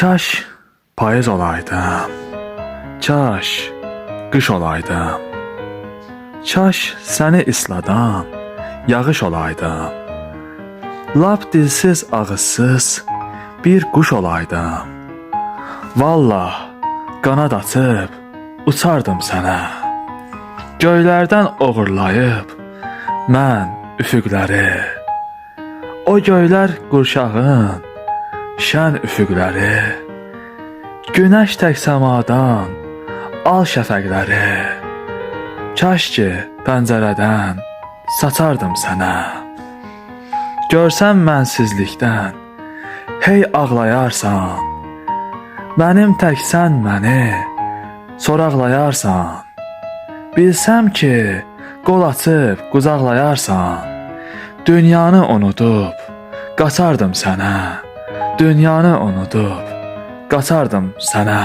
Kaş payız olaydım. Kaş qış olaydım. Kaş səni isladan yağış olaydım. Lap dilsiz ağızsız bir quş olaydım. Vallah qanad açıb uçardım sənə. Göylərdən oğurlayıb mən üfüqləri. O göylər qurşağın şən üfüqləri. Günəş tək səmadan al şəfəqləri. Kaş ki pəncərədən saçardım sənə. Görsən mənsizlikdən hey ağlayarsan. Mənim tək sən məni soraqlayarsan. Bilsəm ki qol açıb qucaqlayarsan. Dünyanı unudub qaçardım sənə. Dünyanı unudub qaçardım sənə.